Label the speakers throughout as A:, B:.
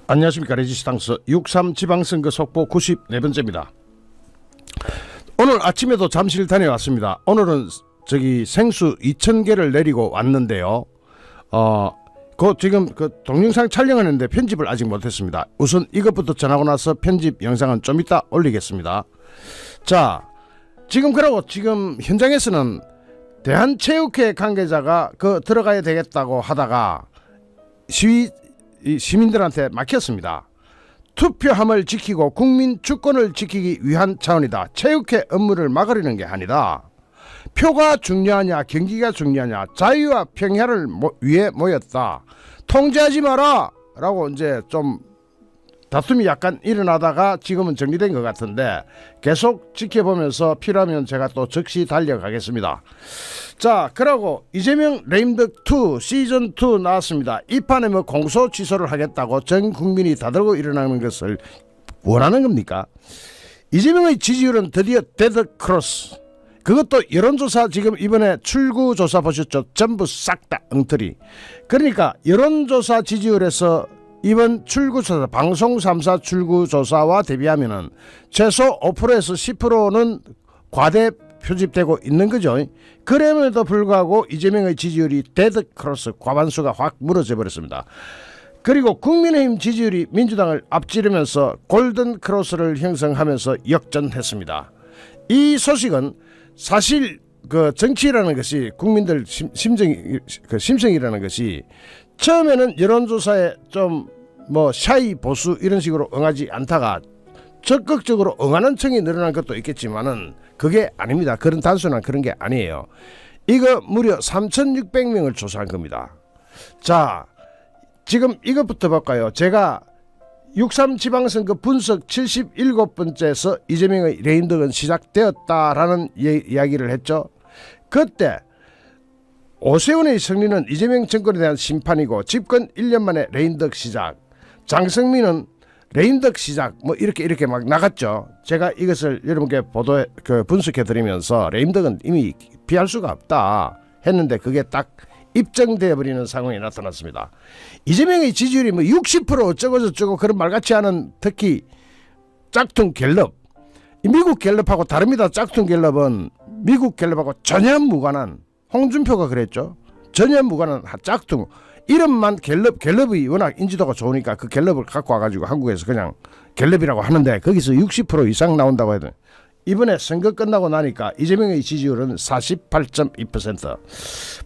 A: 안녕하십니까. 레지스탕스 6.3 지방선거 속보 94번째입니다. 오늘 아침에도 잠실 다녀왔습니다. 오늘은 생수 2,000개를 내리고 왔는데요. 지금 동영상 촬영하는데 편집을 아직 못했습니다. 우선 이것부터 전하고 나서 편집 영상은 좀 이따 올리겠습니다. 자, 지금 현장에서는 대한체육회 관계자가 들어가야 되겠다고 하다가 시민들한테 막혔습니다. 투표함을 지키고 국민 주권을 지키기 위한 차원이다. 체육회 업무를 막으려는 게 아니다. 표가 중요하냐 경기가 중요하냐 자유와 평화를 위해 모였다. 통제하지 마라 라고 이제 좀 다툼이 약간 일어나다가 지금은 정리된 것 같은데 계속 지켜보면서 필요하면 제가 또 즉시 달려가겠습니다. 자, 그러고 이재명 레임덕2 시즌2 나왔습니다. 이 판에 공소 취소를 하겠다고 전 국민이 다들고 일어나는 것을 원하는 겁니까? 이재명의 지지율은 드디어 데드크로스. 그것도 여론조사 지금 이번에 출구조사 보셨죠? 전부 싹 다 엉터리. 그러니까 여론조사 지지율에서 이번 출구조사 방송 3사 출구조사와 대비하면은 최소 5%에서 10%는 과대 표집되고 있는 거죠. 그럼에도 불구하고 이재명의 지지율이 데드크로스 과반수가 확 무너져 버렸습니다. 그리고 국민의힘 지지율이 민주당을 앞지르면서 골든크로스를 형성하면서 역전했습니다. 이 소식은 사실 정치라는 것이 국민들 심성이라는 것이 처음에는 여론조사에 좀 샤이 보수 이런 식으로 응하지 않다가 적극적으로 응하는 층이 늘어난 것도 있겠지만은 그게 아닙니다. 그런 단순한 그런 게 아니에요. 이거 무려 3,600명을 조사한 겁니다. 자, 지금 이것부터 볼까요? 제가 6.3 지방선거 분석 77번째에서 이재명의 레임덕은 시작되었다라는 이야기를 했죠. 그때 오세훈의 승리는 이재명 정권에 대한 심판이고 집권 1년 만에 레임덕 시작, 장성민은 레임덕 시작 이렇게 막 나갔죠. 제가 이것을 여러분께 분석해 드리면서 레임덕은 이미 피할 수가 없다 했는데 그게 딱 입증되어 버리는 상황이 나타났습니다. 이재명의 지지율이 60% 어쩌고 저쩌고 그런 말같이 않은 특히 짝퉁 갤럽, 미국 갤럽하고 다릅니다. 짝퉁 갤럽은 미국 갤럽하고 전혀 무관한, 홍준표가 그랬죠. 전혀 무관한 짝퉁. 이름만 갤럽이 워낙 인지도가 좋으니까 그 갤럽을 갖고 와가지고 한국에서 그냥 갤럽이라고 하는데 거기서 60% 이상 나온다고 해도 이번에 선거 끝나고 나니까 이재명의 지지율은 48.2%,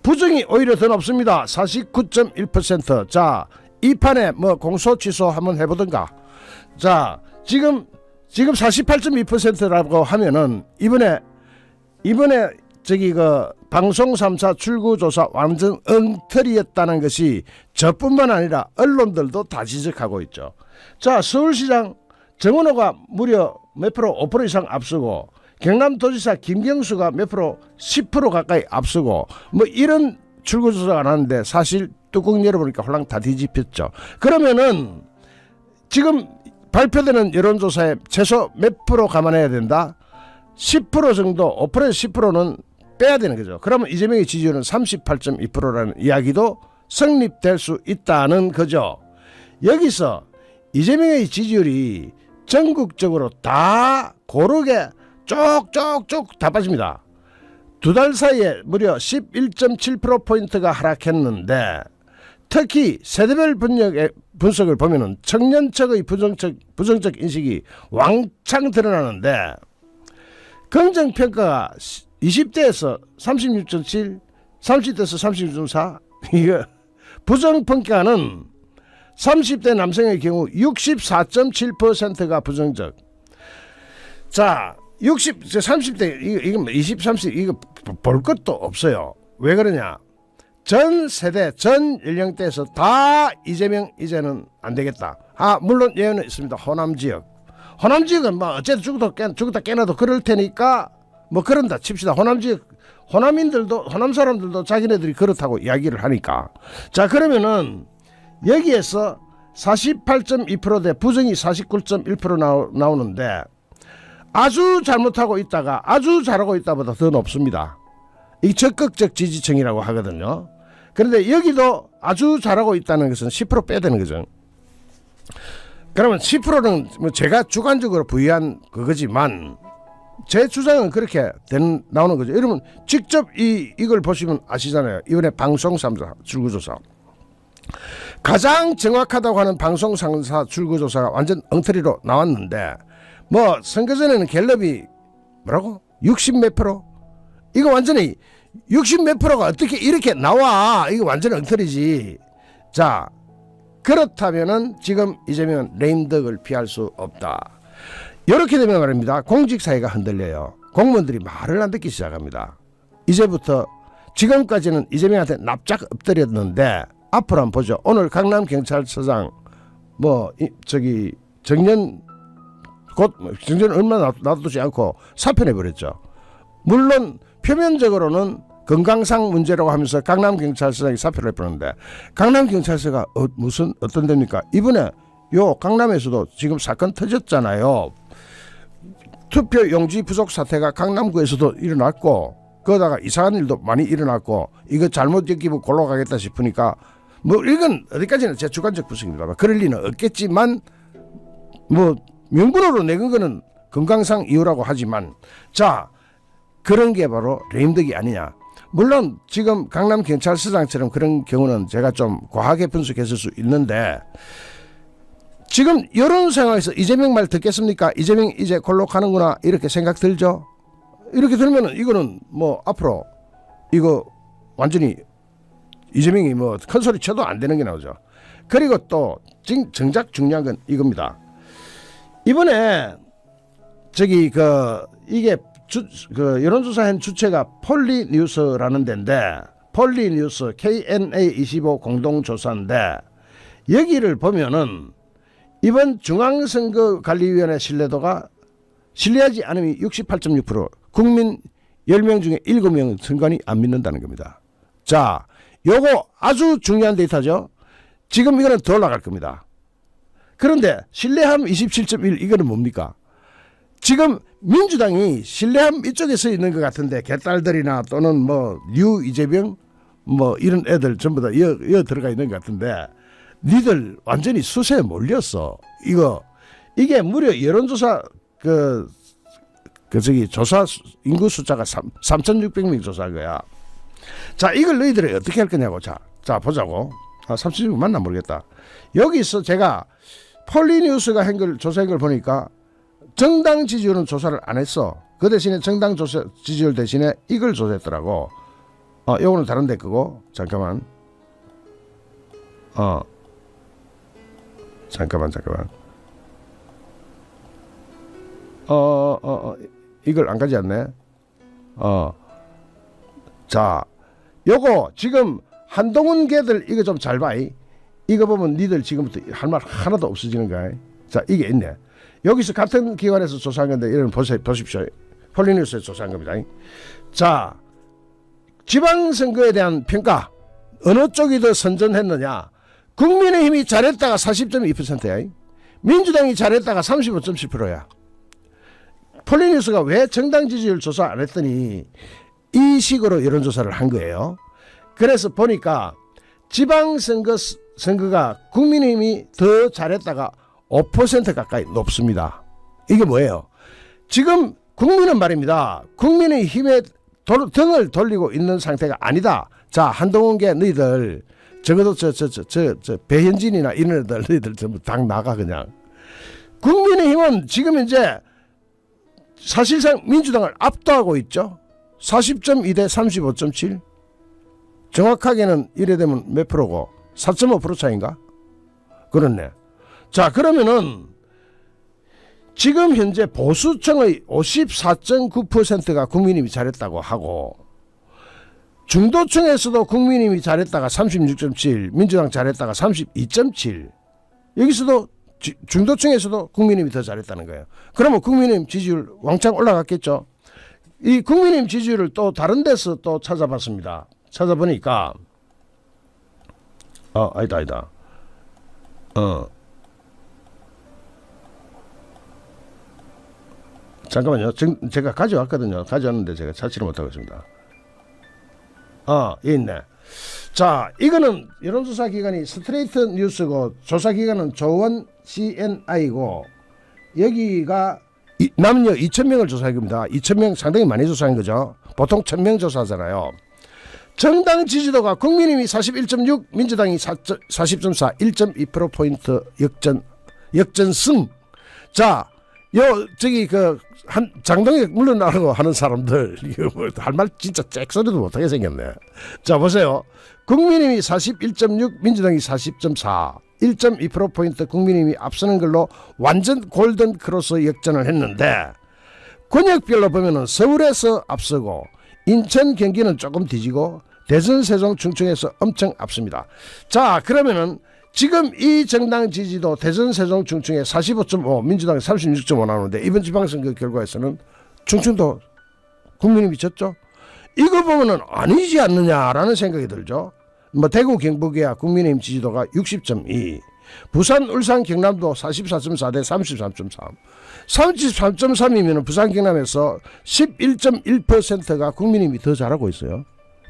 A: 부정이 오히려 더 높습니다. 49.1%. 자, 이 판에 공소 취소 한번 해보든가. 자, 지금 48.2%라고 하면은 이번에 방송 3사 출구조사 완전 엉터리였다는 것이 저뿐만 아니라 언론들도 다 지적하고 있죠. 자, 서울시장 정은호가 무려 몇 프로 5% 이상 앞서고 경남도지사 김경수가 몇 프로 10% 가까이 앞서고 이런 출구조사가 나왔는데 사실 뚜껑 열어보니까 홀랑 다 뒤집혔죠. 그러면은 지금 발표되는 여론조사에 최소 몇 프로 감안해야 된다? 10% 정도, 5%에서 10%는 빼야 되는 거죠. 그러면 이재명의 지지율은 38.2%라는 이야기도 성립될 수 있다는 거죠. 여기서 이재명의 지지율이 전국적으로 다 고르게 쪽쪽쪽 다 빠집니다. 두 달 사이에 무려 11.7%포인트가 하락했는데 특히 세대별 분석을 보면은 청년층의 부정적 인식이 왕창 드러나는데 긍정평가가 20대에서 36.7, 30대에서 36.4, 이거 부정평가는 30대 남성의 경우 64.7%가 부정적. 자, 30대 이거 20, 30 이거 볼 것도 없어요. 왜 그러냐? 전 세대, 전 연령대에서 다 이재명 이제는 안 되겠다. 물론 예외는 있습니다. 호남 지역은 어쨌든 죽었다 깨나도 그럴 테니까 그런다 칩시다. 호남 사람들도 자기네들이 그렇다고 이야기를 하니까. 자, 그러면은 여기에서 48.2%대 부정이 49.1% 나오는데 아주 잘못하고 있다가 아주 잘하고 있다보다 더 높습니다. 이 적극적 지지층이라고 하거든요. 그런데 여기도 아주 잘하고 있다는 것은 10% 빼야 되는 거죠. 그러면 10%는 뭐 제가 주관적으로 부여한 그거지만 제 주장은 그렇게 나오는 거죠. 여러분 직접 이걸 보시면 아시잖아요. 이번에 방송 3사 출구조사 가장 정확하다고 하는 방송 3사 출구조사가 완전 엉터리로 나왔는데 뭐 선거 전에는 갤럽이 뭐라고 60 몇 프로 이거 완전히 60 몇 프로가 어떻게 이렇게 나와. 이거 완전 엉터리지. 자 그렇다면은 지금 이재명은 레임덕을 피할 수 없다. 이렇게 되면 말입니다. 공직사회가 흔들려요. 공무원들이 말을 안 듣기 시작합니다. 이제부터 지금까지는 이재명한테 납작 엎드렸는데 앞으로 한번 보죠. 오늘 강남경찰서장 정년 얼마 놔두지 않고 사표내버렸죠. 물론 표면적으로는 건강상 문제라고 하면서 강남경찰서장이 사표를 해버렸는데 강남경찰서가 어떤 데입니까? 이번에 요 강남에서도 지금 사건 터졌잖아요. 투표용지 부족 사태가 강남구에서도 일어났고 거기다가 이상한 일도 많이 일어났고 이거 잘못 엮이면 골로 가겠다 싶으니까 뭐 이건 어디까지나 제 주관적 분석입니다. 그럴 리는 없겠지만 뭐 명분으로 내건 거는 건강상 이유라고 하지만 자 그런 게 바로 레임덕이 아니냐. 물론 지금 강남경찰서장처럼 그런 경우는 제가 좀 과하게 분석했을 수 있는데 지금 이런 상황에서 이재명 말 듣겠습니까? 이재명 이제 골로 가는구나 이렇게 생각 들죠. 이렇게 들면은 이거는 뭐 앞으로 이거 완전히 이재명이 뭐 큰 소리 쳐도 안 되는 게 나오죠. 그리고 또 정작 중요한 건 이겁니다. 이번에 이게 여론조사한 주체가 폴리뉴스라는 데인데 폴리뉴스 KNA25 공동조사인데 여기를 보면은 이번 중앙선거관리위원회 신뢰도가 신뢰하지 않으면 68.6% 국민 10명 중에 7명은 선관위 안 믿는다는 겁니다. 자, 요거 아주 중요한 데이터죠. 지금 이거는 더 올라갈 겁니다. 그런데 신뢰함 27.1 이거는 뭡니까? 지금 민주당이 신뢰함 이쪽에 서 있는 것 같은데 개딸들이나 또는 류 이재명 이런 애들 전부 다 여 들어가 있는 것 같은데 니들 완전히 수세에 몰렸어. 이게 무려 여론조사 조사 인구 숫자가 3,600명 조사한 거야. 자 이걸 너희들이 어떻게 할 거냐고. 자 보자고. 3,600 맞나 모르겠다. 여기서 제가 폴리뉴스가 조사한 걸 보니까 정당 지지율은 조사를 안 했어. 그 대신에 정당 지지율 대신에 이걸 조사했더라고. 요거는 다른 데 거고. 잠깐만. 이걸 안 가지 않네. 자, 요거 지금 한동훈 걔들 이거 좀 잘 봐. 이거 보면 니들 지금부터 할 말 하나도 없어지는 거야. 자, 이게 있네. 여기서 같은 기관에서 조사한 건데 이런 보십시오. 폴리뉴스에서 조사한 겁니다. 자, 지방선거에 대한 평가 어느 쪽이 더 선전했느냐. 국민의힘이 잘했다가 40.2%야. 민주당이 잘했다가 35.7%야. 폴리뉴스가 왜 정당 지지율 조사 안 했더니 이 식으로 여론조사를 한 거예요. 그래서 보니까 지방선거가 국민의힘이 더 잘했다가 5% 가까이 높습니다. 이게 뭐예요? 지금 국민은 말입니다. 국민의힘에 등을 돌리고 있는 상태가 아니다. 자, 한동훈계 너희들 적어도 배현진이나 이런 애들 너희들 전부 당 나가 그냥. 국민의힘은 지금 이제 사실상 민주당을 압도하고 있죠. 40.2 대 35.7. 정확하게는 이래 되면 몇 프로고 4.5% 차인가? 그렇네. 자, 그러면은 지금 현재 보수층의 54.9%가 국민의힘이 잘했다고 하고 중도층에서도 국민의힘이 잘했다가 36.7, 민주당 잘했다가 32.7. 여기서도 중도층에서도 국민의힘이 더 잘했다는 거예요. 그러면 국민의힘 지지율 왕창 올라갔겠죠. 이 국민의힘 지지율을 또 다른 데서 또 찾아봤습니다. 찾아보니까 아니다. 잠깐만요. 제가 가져왔거든요. 가져왔는데 제가 찾지를 못하고 있습니다. 있네. 자, 이거는 여론조사 기관이 스트레이트 뉴스고 조사 기관은 조원 CNI고 여기가 남녀 2,000명을 조사한 겁니다. 2,000명 상당히 많이 조사한 거죠. 보통 1,000명 조사하잖아요. 정당 지지도가 국민의힘이 41.6, 민주당이 40.4, 1.2%포인트 역전승. 자, 저기 한 장동에 물러나라고 하는 사람들 이거 뭐 할 말 진짜 잭소리도 못하게 생겼네. 자, 보세요. 국민의힘이 41.6, 민주당이 40.4, 1.2%포인트 국민의힘이 앞서는 걸로 완전 골든 크로스 역전을 했는데 권역별로 보면은 서울에서 앞서고 인천 경기는 조금 뒤지고 대전 세종 충청에서 엄청 앞섭니다. 자, 그러면은 지금 이 정당 지지도 대전 세종 충청에 45.5 민주당이 36.5 나오는데 이번 지방선거 결과에서는 충청도 국민의힘이 졌죠. 이거 보면은 아니지 않느냐라는 생각이 들죠. 뭐 대구 경북이야 국민의힘 지지도가 60.2, 부산 울산 경남도 44.4 대 33.3, 33.3이면 부산 경남에서 11.1%가 국민의힘이 더 잘하고 있어요.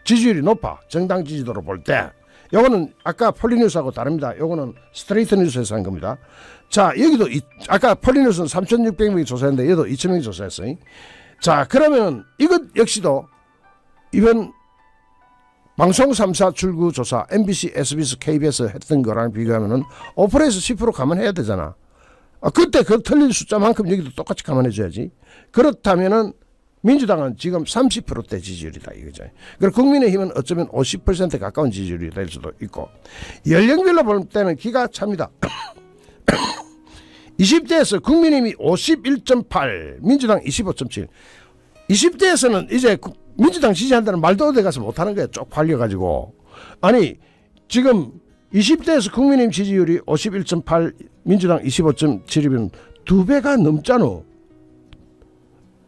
A: 지지율이 높아. 정당 지지도로 볼 때. 요거는 아까 폴리뉴스하고 다릅니다. 요거는 스트레이트 뉴스에서 한 겁니다. 자, 여기도 아까 폴리뉴스는 3,600명이 조사했는데 얘도 2,000명이 조사했어요. 자, 그러면 이것 역시도 이번 방송 3사 출구 조사 MBC, SBS, KBS 했던 거랑 비교하면은 5%에서 10% 감안해야 되잖아. 그때 그 틀린 숫자만큼 여기도 똑같이 감안해줘야지. 그렇다면은 민주당은 지금 30%대 지지율이다 이거죠. 그리고 국민의힘은 어쩌면 50% 가까운 지지율이 될 수도 있고 연령별로 볼 때는 기가 찹니다. 20대에서 국민의힘이 51.8, 민주당 25.7. 20대에서는 이제 민주당 지지한다는 말도 어디 가서 못하는 거야. 쪽팔려가지고. 아니 지금 20대에서 국민의힘 지지율이 51.8, 민주당 25.7이면 2배가 넘잖아.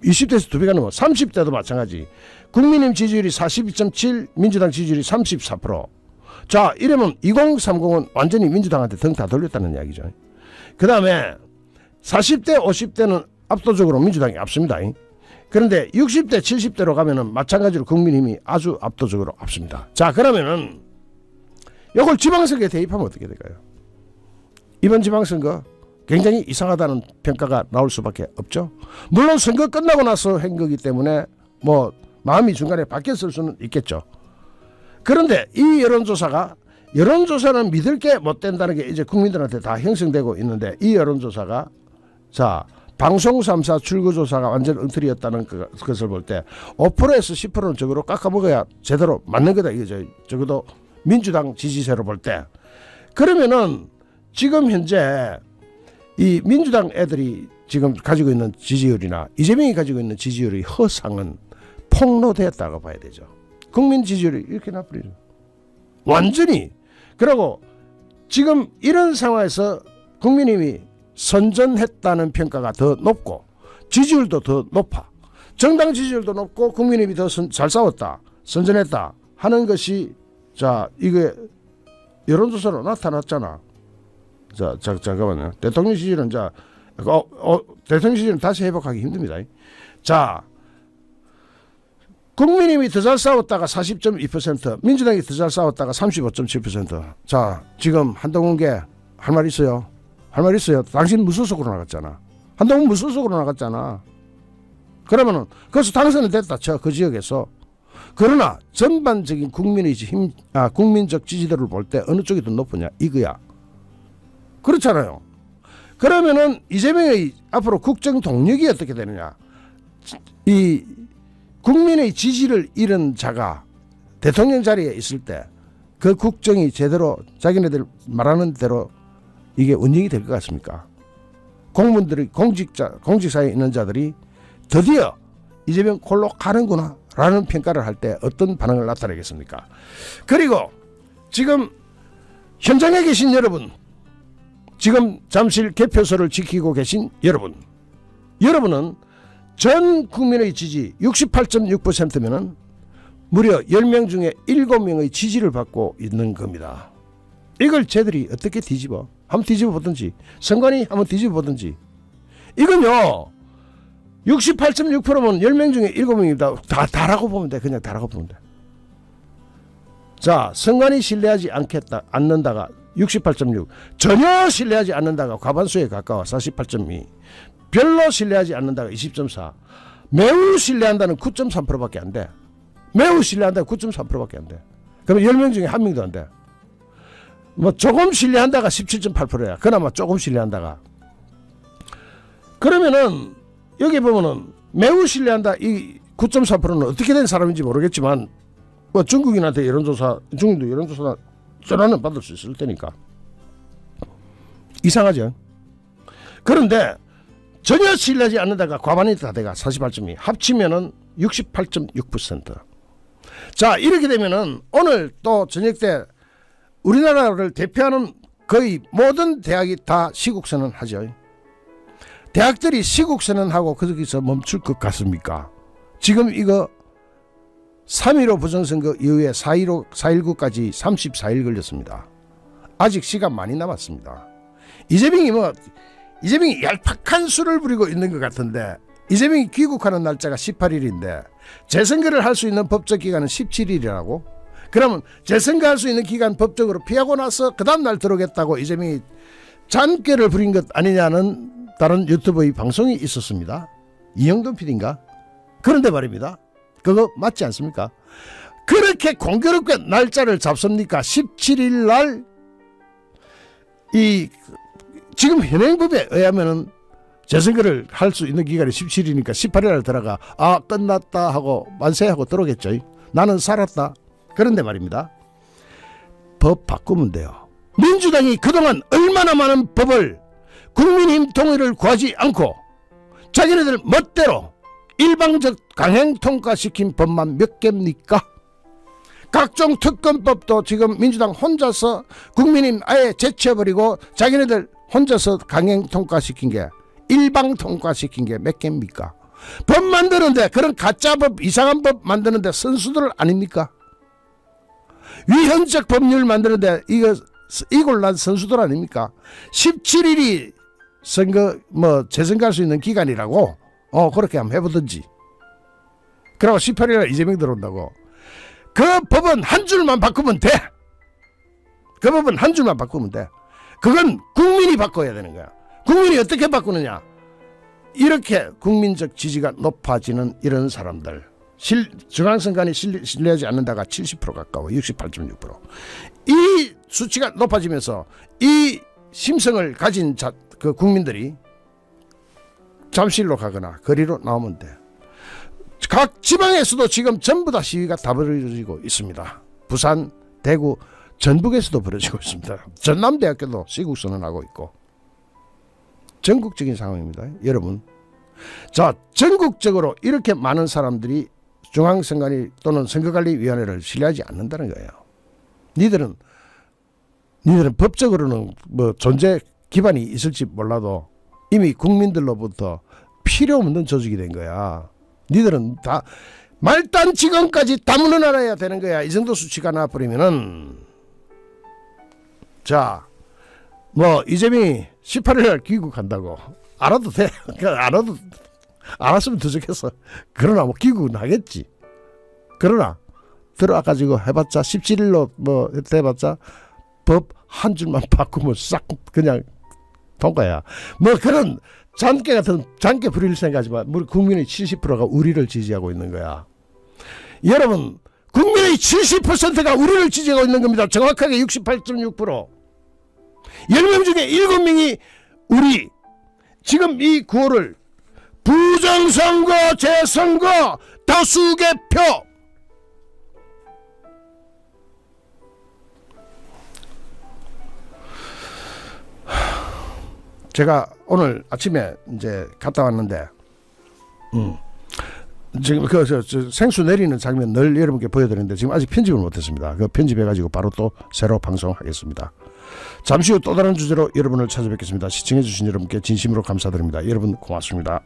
A: 20대에서 2배가 넘어. 30대도 마찬가지. 국민의힘 지지율이 42.7, 민주당 지지율이 34%. 자, 이러면 2030은 완전히 민주당한테 등 다 돌렸다는 이야기죠. 그 다음에 40대, 50대는 압도적으로 민주당이 앞섭니다. 그런데 60대, 70대로 가면은 마찬가지로 국민의힘이 아주 압도적으로 앞섭니다. 자, 그러면은 이걸 지방선거에 대입하면 어떻게 될까요? 이번 지방선거 굉장히 이상하다는 평가가 나올 수밖에 없죠. 물론 선거 끝나고 나서 한 거기 때문에 뭐 마음이 중간에 바뀌었을 수는 있겠죠. 그런데 이 여론조사는 믿을 게 못 된다는 게 이제 국민들한테 다 형성되고 있는데 이 여론조사가 자 방송 3사 출구조사가 완전 엉터리였다는 것을 볼 때 5%에서 10%는 적으로 깎아먹어야 제대로 맞는 거다 이거죠. 적어도 민주당 지지세로 볼 때. 그러면은 지금 현재 이 민주당 애들이 지금 가지고 있는 지지율이나 이재명이 가지고 있는 지지율의 허상은 폭로되었다고 봐야 되죠. 국민 지지율이 이렇게 나쁘죠. 완전히. 그리고 지금 이런 상황에서 국민의힘이 선전했다는 평가가 더 높고 지지율도 더 높아. 정당 지지율도 높고 국민의힘이 더 잘 싸웠다. 선전했다 하는 것이 자 이게 여론조사로 나타났잖아. 자, 잠깐만요. 대통령 지지율은 대통령 지지율은 다시 회복하기 힘듭니다. 자, 국민의힘이 더 잘 싸웠다가 40.2%, 민주당이 더 잘 싸웠다가 35.7%. 자, 지금 한동훈께 할 말 있어요? 할 말 있어요? 당신 무소속으로 나갔잖아. 한동훈 무소속으로 나갔잖아. 그러면은 거기서 당선이 됐다 쳐, 그 지역에서. 그러나 전반적인 국민적 지지도를 볼 때 어느 쪽이 더 높으냐 이거야. 그렇잖아요. 그러면은 이재명의 앞으로 국정 동력이 어떻게 되느냐. 이 국민의 지지를 잃은 자가 대통령 자리에 있을 때 그 국정이 제대로 자기네들 말하는 대로 이게 운영이 될 것 같습니까? 공무원들이 공직사에 있는 자들이 드디어 이재명 콜로 가는구나 라는 평가를 할 때 어떤 반응을 나타내겠습니까? 그리고 지금 현장에 계신 여러분, 지금 잠실 개표소를 지키고 계신 여러분은 전 국민의 지지 68.6%면은 무려 10명 중에 7명의 지지를 받고 있는 겁니다. 이걸 쟤들이 어떻게 뒤집어? 한번 뒤집어 보든지, 선관위 한번 뒤집어 보든지. 이건요 68.6%면 10명 중에 7명입니다. 다라고 보면 돼. 그냥 다라고 보면 돼. 자, 선관위 신뢰하지 않는다가 68.6, 전혀 신뢰하지 않는다가 과반수에 가까워 48.2, 별로 신뢰하지 않는다가 20.4, 매우 신뢰한다는 9.3%밖에 안 돼. 매우 신뢰한다가 9.3%밖에 안 돼. 그럼 10명 중에 1명도 안 돼. 뭐 조금 신뢰한다가 17.8%야. 그나마 조금 신뢰한다가. 그러면은 여기 보면은 매우 신뢰한다 이 9.4%는 어떻게 된 사람인지 모르겠지만 뭐 중국인한테 여론조사, 중국도 여론조사 전화는 받을 수 있을 테니까. 이상하죠. 그런데 전혀 신뢰하지 않는다가 과반이 다 돼가 48.2, 합치면은 68.6%. 자, 이렇게 되면은 오늘 또 저녁 때 우리나라를 대표하는 거의 모든 대학이 다 시국선언 하죠. 대학들이 시국선언하고 거기서 멈출 것 같습니까? 지금 이거 3.15 부정선거 이후에 4.19까지 34일 걸렸습니다. 아직 시간 많이 남았습니다. 이재명이 얄팍한 수를 부리고 있는 것 같은데, 이재명이 귀국하는 날짜가 18일인데 재선거를 할 수 있는 법적 기간은 17일이라고? 그러면 재선거할 수 있는 기간 법적으로 피하고 나서 그 다음날 들어오겠다고 이재명이 잔꾀를 부린 것 아니냐는 다른 유튜브의 방송이 있었습니다. 이영돈 PD인가? 그런데 말입니다. 그거 맞지 않습니까? 그렇게 공교롭게 날짜를 잡습니까? 17일 날 이 지금 현행법에 의하면은 재선거를 할 수 있는 기간이 17일이니까 18일 날 들어가 끝났다 하고 만세하고 들어오겠죠. 나는 살았다. 그런데 말입니다. 법 바꾸면 돼요. 민주당이 그동안 얼마나 많은 법을 국민힘 동의를 구하지 않고 자기네들 멋대로 일방적 강행 통과시킨 법만 몇 개입니까? 각종 특검법도 지금 민주당 혼자서 국민힘 아예 제쳐버리고 자기네들 혼자서 강행 통과시킨 게, 일방 통과시킨 게 몇 개입니까? 법 만드는데, 그런 가짜법, 이상한 법 만드는데 선수들 아닙니까? 위헌적 법률 만드는데 이골난 선수들 아닙니까? 17일이 선거 재선거할 수 있는 기간이라고 그렇게 한번 해보든지. 그리고 18일에 이재명 들어온다고. 그 법은 한 줄만 바꾸면 돼. 그 법은 한 줄만 바꾸면 돼. 그건 국민이 바꿔야 되는 거야. 국민이 어떻게 바꾸느냐? 이렇게 국민적 지지가 높아지는 이런 사람들, 중앙선관위 신뢰하지 않는다가 70% 가까워 68.6%. 이 수치가 높아지면서 이 심성을 가진 그 국민들이 잠실로 가거나 거리로 나오면 돼. 각 지방에서도 지금 전부 다 시위가 다 벌어지고 있습니다. 부산, 대구, 전북에서도 벌어지고 있습니다. 전남대학교도 시국선언하고 있고. 전국적인 상황입니다, 여러분. 자, 전국적으로 이렇게 많은 사람들이 중앙선관위 또는 선거관리위원회를 신뢰하지 않는다는 거예요. 니들은 법적으로는 존재 기반이 있을지 몰라도 이미 국민들로부터 필요 없는 조직이 된 거야. 니들은 다 말단 직원까지 다 물러나야 되는 거야. 이 정도 수치가 나버리면은. 자, 이재명이 18일날 귀국한다고 알아도 돼. 알았으면 더 좋겠어. 그러나 귀국은 하겠지. 그러나 들어와가지고 해봤자 17일로 해봤자 법 한 줄만 바꾸면 싹 그냥 통과야. 그런 잔깨 같은 잔깨 부릴 생각하지만 우리 국민의 70%가 우리를 지지하고 있는 거야. 여러분, 국민의 70%가 우리를 지지하고 있는 겁니다. 정확하게 68.6%. 10명 중에 7명이 우리. 지금 이 9월을 부정선거, 재선거, 다수개표. 제가 오늘 아침에 이제 갔다 왔는데, 지금 생수 내리는 장면 늘 여러분께 보여드리는데 지금 아직 편집을 못했습니다. 그 편집해가지고 바로 또 새로 방송하겠습니다. 잠시 후 또 다른 주제로 여러분을 찾아뵙겠습니다. 시청해주신 여러분께 진심으로 감사드립니다. 여러분 고맙습니다.